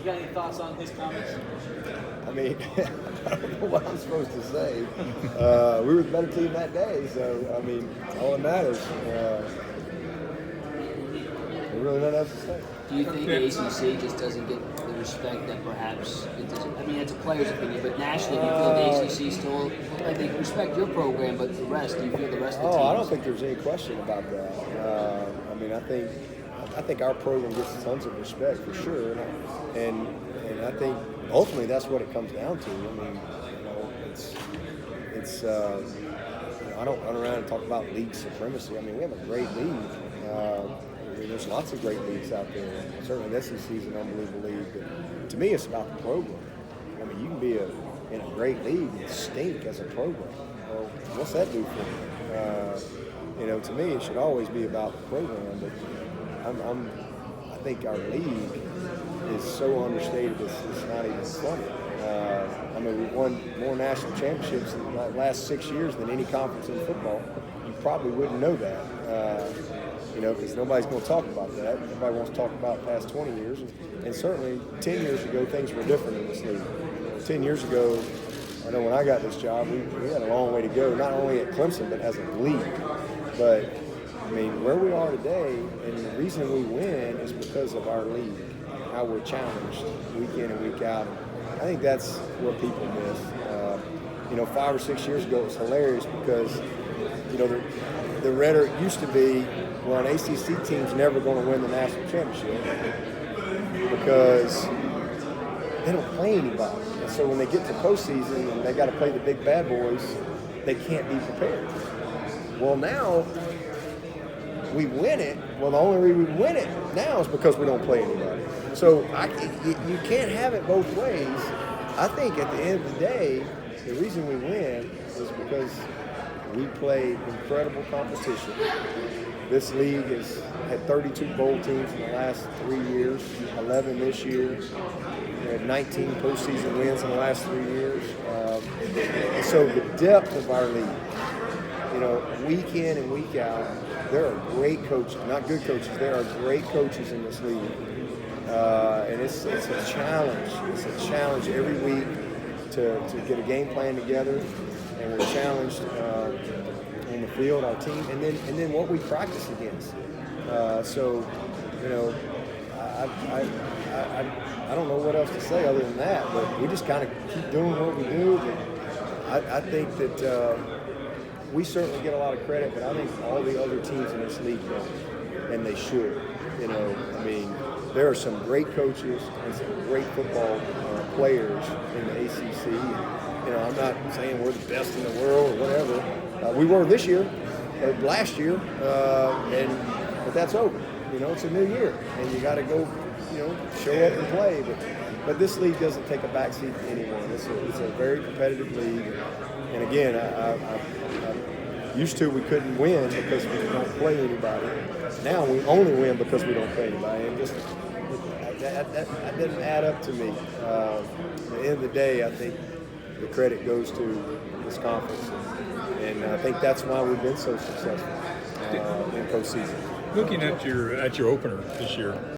got any thoughts on his comments? I mean, I don't know what I'm supposed to say. We were the better team that day, so, I mean, all that matters. There's really nothing else to say. Do you think the ACC just doesn't get the respect that perhaps it doesn't? I mean, it's a player's opinion, but nationally, do you feel the ACC still, like, they respect your program, but the rest, do you feel the rest of the teams? I don't think there's any question about that. I mean, I think our program gets tons of respect for sure, and I think ultimately that's what it comes down to. I mean, it's I don't run around and talk about league supremacy. I mean, we have a great league. I mean, there's lots of great leagues out there. Certainly, the SEC is an unbelievable league. But to me, it's about the program. I mean, you can be in a great league and stink as a program. Well, what's that do for you? To me, it should always be about the program. But I think our league is so understated. It's not even funny. I mean, we've won more national championships in the last 6 years than any conference in football. You probably wouldn't know that. Because nobody's going to talk about that. Everybody wants to talk about the past 20 years. And certainly 10 years ago, things were different in this league. 10 years ago, I know when I got this job, we had a long way to go, not only at Clemson, but as a league. But, I mean, where we are today, and the reason we win is because of our league, how we're challenged week in and week out. I think that's what people miss. 5 or 6 years ago, it was hilarious because, the rhetoric used to be, well, an ACC team's never going to win the national championship because they don't play anybody. And so when they get to postseason and they got to play the big bad boys, they can't be prepared. Well, now we win it. Well, the only reason we win it now is because we don't play anybody. So you can't have it both ways. I think at the end of the day, the reason we win is because we play incredible competition. This league has had 32 bowl teams in the last 3 years, 11 this year. We had 19 postseason wins in the last 3 years. And so the depth of our league, week in and week out, there are great coaches, not good coaches, there are great coaches in this league. And it's a challenge. It's a challenge every week to get a game plan together. And we're challenged on the field, our team, and then what we practice against. I don't know what else to say other than that, but we just kind of keep doing what we do. But I think that we certainly get a lot of credit, but I think all the other teams in this league don't, and they should. I mean, there are some great coaches and some great football players in the ACC. I'm not saying we're the best in the world or whatever. We were this year, or last year, but that's over. It's a new year, and you got to go, show up and play. But this league doesn't take a backseat to anyone. It's a very competitive league. And again, I used to we couldn't win because we don't play anybody. Now we only win because we don't play anybody. And just that didn't add up to me. At the end of the day, I think the credit goes to this conference, and I think that's why we've been so successful in postseason. Looking at your opener this year,